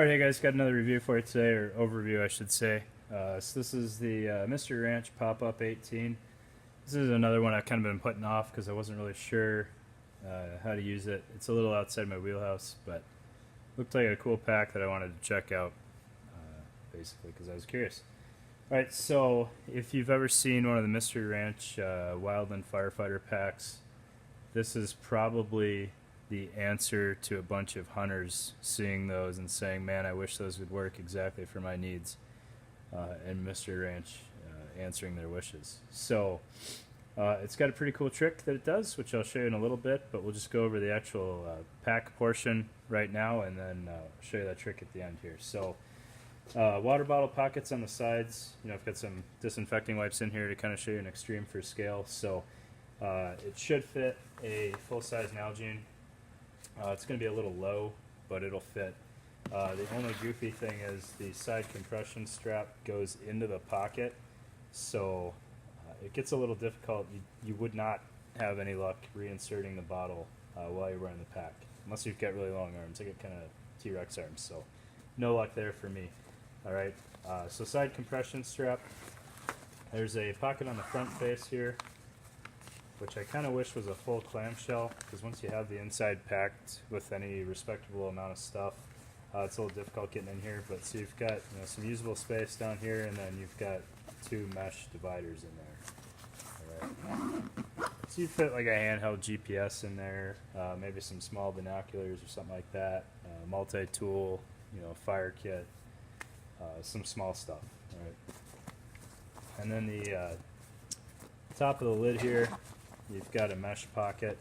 Alright, hey guys, got another review for you today, or overview I should say. So this is the Mystery Ranch Pop-Up 18. This is another one I've kind of been putting off because I wasn't really sure how to use it. It's a little outside my wheelhouse, but looked like a cool pack that I wanted to check out, basically, because I was curious. Alright, so if you've ever seen one of the Mystery Ranch Wildland Firefighter packs, this is probably the answer to a bunch of hunters seeing those and saying, man, I wish those would work exactly for my needs, and Mr. Ranch answering their wishes. So it's got a pretty cool trick that it does, which I'll show you in a little bit, but we'll just go over the actual pack portion right now and then show you that trick at the end here. So water bottle pockets on the sides. I've got some disinfecting wipes in here to kind of show you an extreme for scale. So it should fit a full-size Nalgene. It's going to be a little low, but it'll fit. The only goofy thing is the side compression strap goes into the pocket, so it gets a little difficult. You would not have any luck reinserting the bottle while you're wearing the pack, unless you've got really long arms. I get kind of T-Rex arms, so no luck there for me. Alright, so side compression strap. There's a pocket on the front face here, which I kind of wish was a full clamshell, because once you have the inside packed with any respectable amount of stuff, it's a little difficult getting in here. But so you've got some usable space down here, and then you've got two mesh dividers in there. All right. So you fit like a handheld GPS in there, maybe some small binoculars or something like that, multi-tool, fire kit, some small stuff. All right. And then the top of the lid here, you've got a mesh pocket.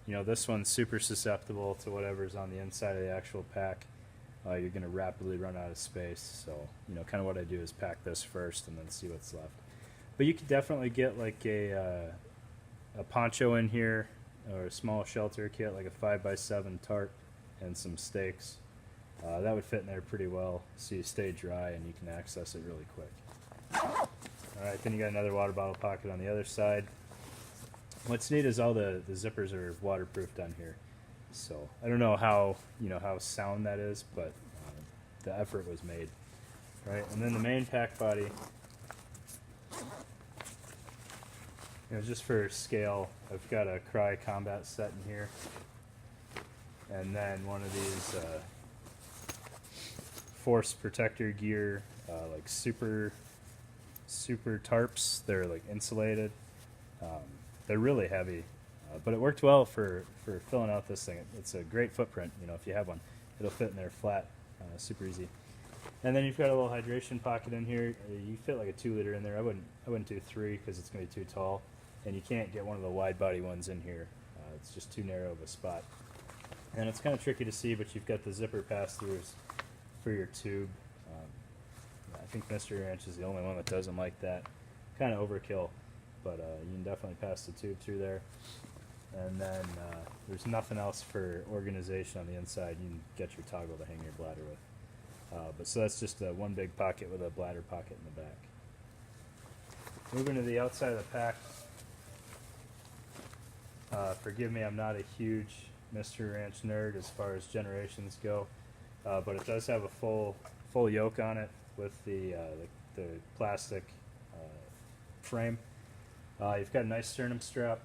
This one's super susceptible to whatever's on the inside of the actual pack. You're going to rapidly run out of space. So, kind of what I do is pack this first and then see what's left. But you could definitely get like a poncho in here, or a small shelter kit, like a 5x7 tarp and some stakes. That would fit in there pretty well, so you stay dry and you can access it really quick. Alright, then you got another water bottle pocket on the other side. What's neat is all the zippers are waterproof down here, so I don't know how how sound that is, but the effort was made. Right, and then the main pack body, just for scale, I've got a Cry combat set in here, and then one of these force protector gear, like super tarps. They're like insulated. They're really heavy, but it worked well for filling out this thing. It's a great footprint. If you have one, it'll fit in there flat, super easy. And then you've got a little hydration pocket in here. You fit like a 2-liter in there. I wouldn't do 3 because it's going to be too tall, and you can't get one of the wide body ones in here. It's just too narrow of a spot, and it's kind of tricky to see. But you've got the zipper pass-throughs for your tube. I think Mystery Ranch is the only one that doesn't like that. Kind of overkill. But you can definitely pass the tube through there. And then there's nothing else for organization on the inside. You can get your toggle to hang your bladder with. But so that's just one big pocket with a bladder pocket in the back. Moving to the outside of the pack. Forgive me, I'm not a huge Mystery Ranch nerd as far as generations go. But it does have a full yoke on it with the plastic frame. You've got a nice sternum strap.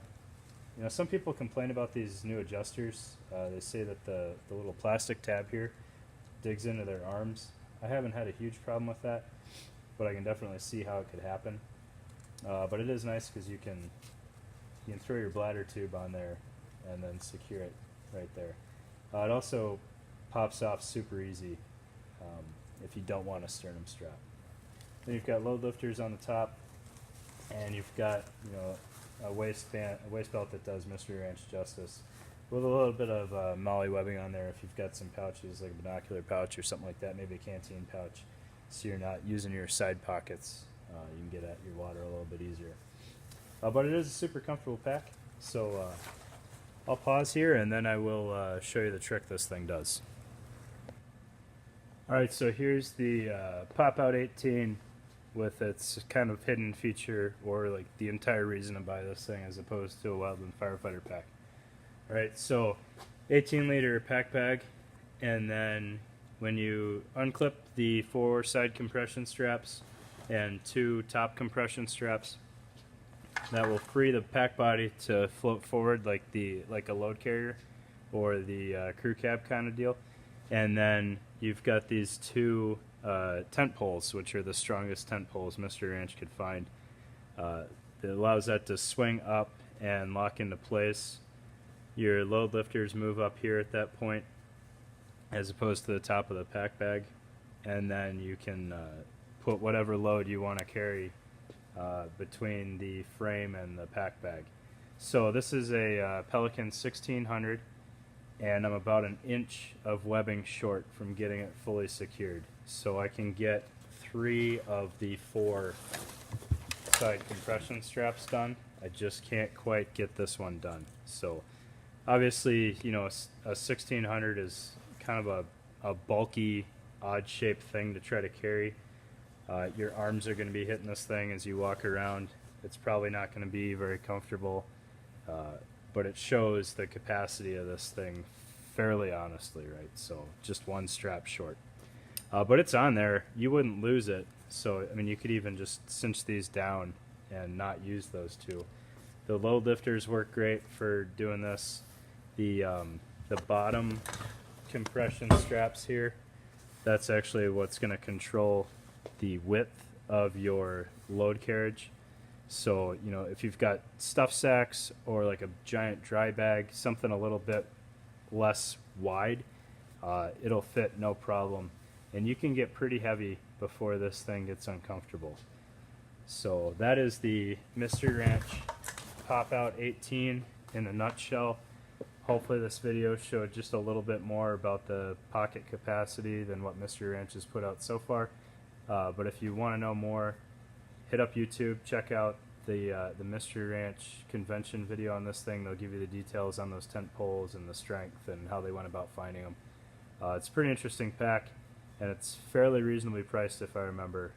Some people complain about these new adjusters. They say that the little plastic tab here digs into their arms. I haven't had a huge problem with that, but I can definitely see how it could happen. But it is nice because you can throw your bladder tube on there and then secure it right there. It also pops off super easy if you don't want a sternum strap. Then you've got load lifters on the top. And you've got a waist belt that does Mystery Ranch justice, with a little bit of molly webbing on there if you've got some pouches, like a binocular pouch or something like that, maybe a canteen pouch, so you're not using your side pockets. You can get at your water a little bit easier. But it is a super comfortable pack, so I'll pause here and then I will show you the trick this thing does. Alright, so here's the Pop-Out 18 with its kind of hidden feature, or like the entire reason to buy this thing as opposed to a Wildland Firefighter pack. Alright, so 18-liter pack bag, and then when you unclip the 4 side compression straps and 2 top compression straps, that will free the pack body to float forward like a load carrier or the crew cab kind of deal. And then you've got these 2 tent poles, which are the strongest tent poles Mr. Ranch could find. It allows that to swing up and lock into place. Your load lifters move up here at that point as opposed to the top of the pack bag, and then you can put whatever load you want to carry between the frame and the pack bag. So this is a Pelican 1600, and I'm about 1 inch of webbing short from getting it fully secured. So I can get 3 of the 4 side compression straps done. I just can't quite get this one done. So obviously, you know, a 1600 is kind of a bulky, odd shaped thing to try to carry. Your arms are going to be hitting this thing as you walk around. It's probably not going to be very comfortable, but it shows the capacity of this thing fairly honestly, right? So just 1 strap short. But it's on there. You wouldn't lose it. So, I mean, you could even just cinch these down and not use those 2. The load lifters work great for doing this. The bottom compression straps here, that's actually what's going to control the width of your load carriage. So, you know, if you've got stuff sacks or like a giant dry bag, something a little bit less wide, it'll fit no problem. And you can get pretty heavy before this thing gets uncomfortable. So that is the Mr. Ranch Pop-Out 18 in a nutshell. Hopefully this video showed just a little bit more about the pocket capacity than what Mr. Ranch has put out so far. But if you want to know more, hit up YouTube, check out the Mr. Ranch convention video on this thing. They'll give you the details on those tent poles and the strength and how they went about finding them. It's a pretty interesting pack, and it's fairly reasonably priced if I remember,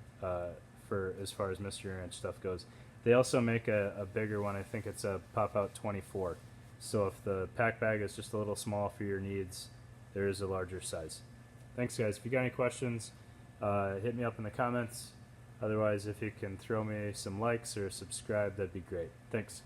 for as far as Mr. Ranch stuff goes. They also make a bigger one. I think it's a Pop-Out 24. So if the pack bag is just a little small for your needs, there is a larger size. Thanks, guys. If you got any questions, hit me up in the comments. Otherwise, if you can throw me some likes or subscribe, that'd be great. Thanks.